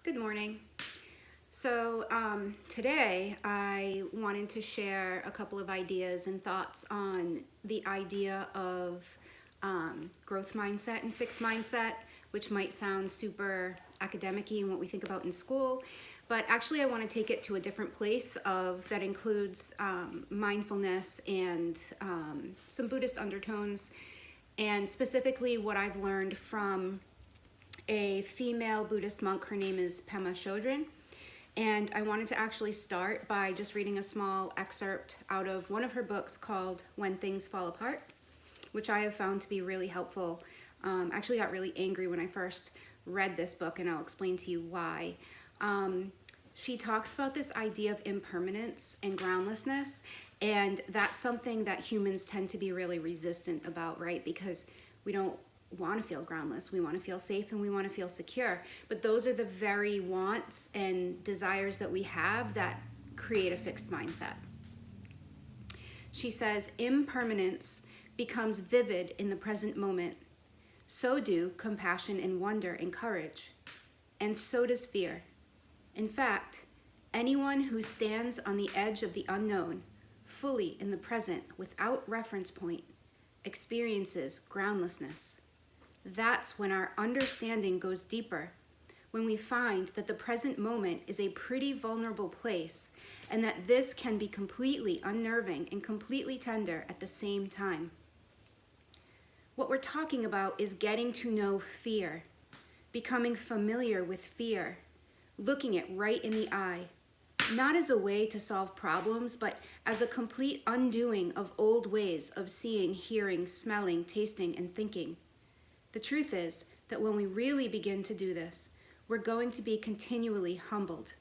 Good morning. Today I wanted to share a couple of ideas and thoughts on the idea of growth mindset and fixed mindset, which might sound super academic-y and what we think about in school, but actually I want to take it to a different place that includes mindfulness and some Buddhist undertones, and specifically what I've learned from a female Buddhist monk. Her name is Pema Chodron. And I wanted to actually start by just reading a small excerpt out of one of her books called When Things Fall Apart, which I have found to be really helpful. Actually got really angry when I first read this book, and I'll explain to you why. She talks about this idea of impermanence and groundlessness, and that's something that humans tend to be really resistant about, right? Because we don't want to feel groundless. We want to feel safe and we want to feel secure. But those are the very wants and desires that we have that create a fixed mindset. She says, impermanence becomes vivid in the present moment. So do compassion and wonder and courage. And so does fear. In fact, anyone who stands on the edge of the unknown, fully in the present without reference point, experiences groundlessness. That's when our understanding goes deeper, when we find that the present moment is a pretty vulnerable place, and that this can be completely unnerving and completely tender at the same time. What we're talking about is getting to know fear, becoming familiar with fear, looking it right in the eye, not as a way to solve problems, but as a complete undoing of old ways of seeing, hearing, smelling, tasting, and thinking. The truth is that when we really begin to do this, we're going to be continually humbled.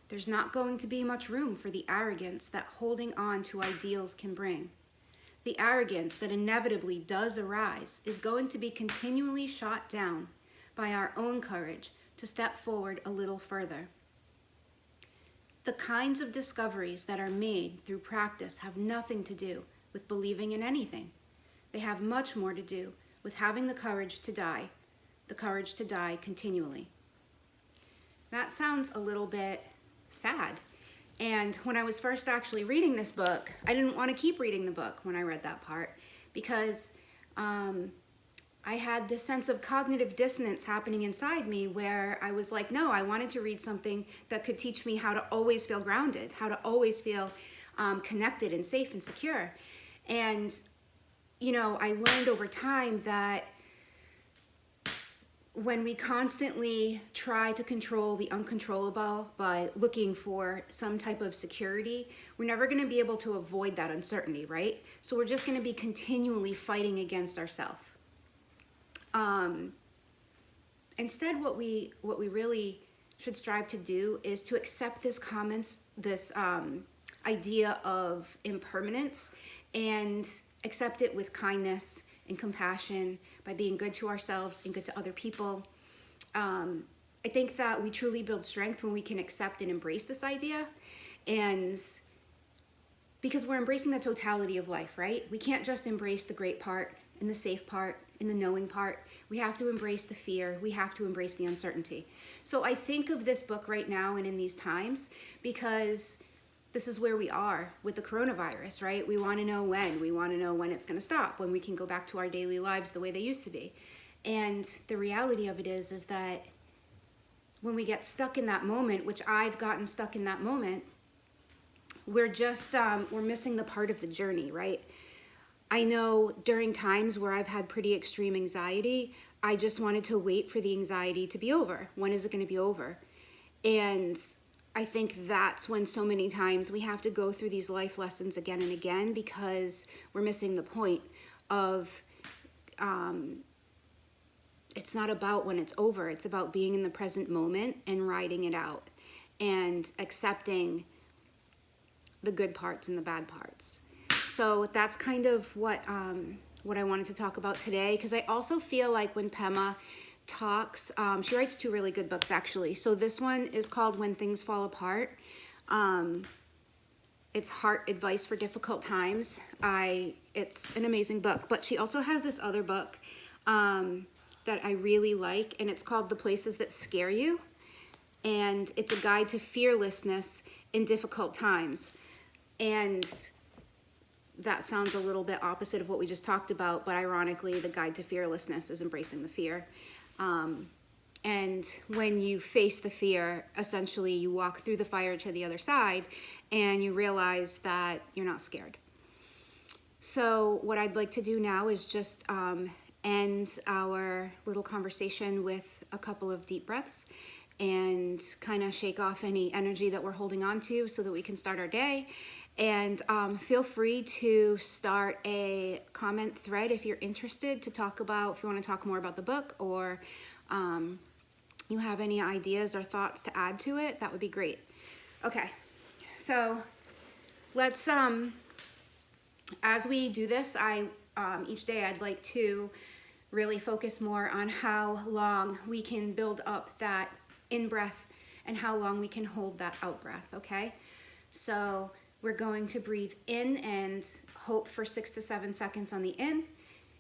There's not going to be much room for the arrogance that holding on to ideals can bring. The arrogance that inevitably does arise is going to be continually shot down by our own courage to step forward a little further. The kinds of discoveries that are made through practice have nothing to do with believing in anything. They have much more to do with having the courage to die continually. That sounds a little bit sad. And when I was first actually reading this book, I didn't want to keep reading the book when I read that part, because I had this sense of cognitive dissonance happening inside me where I was like, no, I wanted to read something that could teach me how to always feel grounded, how to always feel connected and safe and secure. And I learned over time that when we constantly try to control the uncontrollable by looking for some type of security, we're never going to be able to avoid that uncertainty, right? So we're just going to be continually fighting against ourselves. Instead, what we really should strive to do is to accept this idea of impermanence and accept it with kindness and compassion by being good to ourselves and good to other people. I think that we truly build strength when we can accept and embrace this idea, and because we're embracing the totality of life, right? We can't just embrace the great part and the safe part and the knowing part. We have to embrace the fear. We have to embrace the uncertainty. So I think of this book right now and in these times because this is where we are with the coronavirus, right? We want to know when. We want to know when it's going to stop, when we can go back to our daily lives the way they used to be. And the reality of it is that when we get stuck in that moment, which I've gotten stuck in that moment, we're missing the part of the journey, right? I know during times where I've had pretty extreme anxiety, I just wanted to wait for the anxiety to be over. When is it going to be over? And I think that's when so many times we have to go through these life lessons again and again, because we're missing the point of it's not about when it's over. It's about being in the present moment and riding it out and accepting the good parts and the bad parts. So that's kind of what I wanted to talk about today, because I also feel like when Pema talks, she writes two really good books actually. So this one is called When Things Fall Apart. It's heart advice for difficult times. It's an amazing book, but she also has this other book that I really like, and it's called The Places That Scare You. and it's a guide to fearlessness in difficult times. And that sounds a little bit opposite of what we just talked about, but ironically, the guide to fearlessness is embracing the fear. And when you face the fear, essentially you walk through the fire to the other side and you realize that you're not scared. So what I'd like to do now is just end our little conversation with a couple of deep breaths and kind of shake off any energy that we're holding on to so that we can start our day. And feel free to start a comment thread if you're interested to talk about, if you want to talk more about the book, or you have any ideas or thoughts to add to it, that would be great. Okay, so let's, as we do this, each day I'd like to really focus more on how long we can build up that in-breath and how long we can hold that out-breath, okay? So we're going to breathe in and hope for 6 to 7 seconds on the in.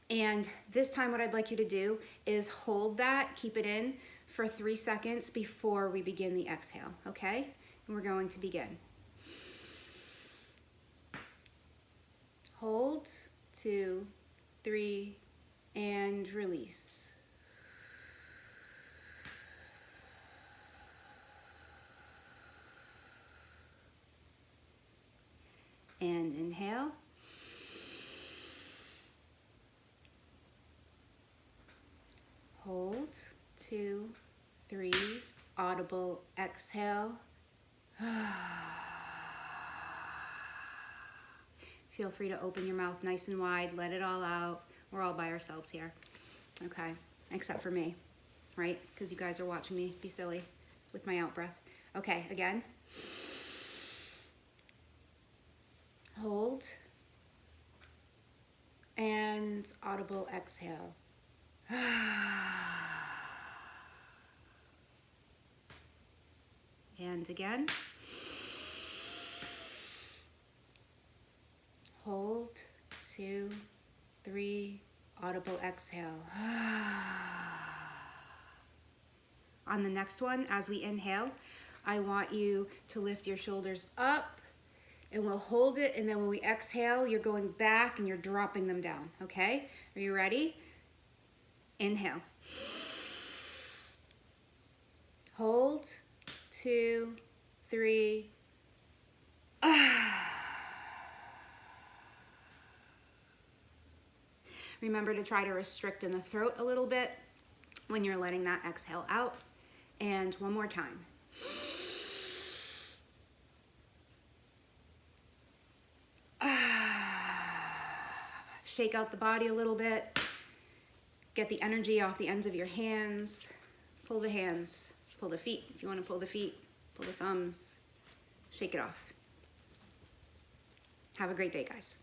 And this time what I'd like you to do is hold that, keep it in for 3 seconds before we begin the exhale, okay? And we're going to begin. Hold, 2, 3, and release. And inhale. Hold, 2, 3, audible exhale. Feel free to open your mouth nice and wide, let it all out. We're all by ourselves here, okay? Except for me, right? Because you guys are watching me be silly with my out breath. Okay, again. Hold. And audible exhale. And again. Hold, 2, 3, audible exhale. On the next one, as we inhale, I want you to lift your shoulders up and we'll hold it, and then when we exhale, you're going back and you're dropping them down, okay? Are you ready? Inhale. Hold, 2, 3. Remember to try to restrict in the throat a little bit when you're letting that exhale out. And one more time. Shake out the body a little bit. Get the energy off the ends of your hands. Pull the hands. Pull the feet. If you want to pull the feet, pull the thumbs. Shake it off. Have a great day, guys.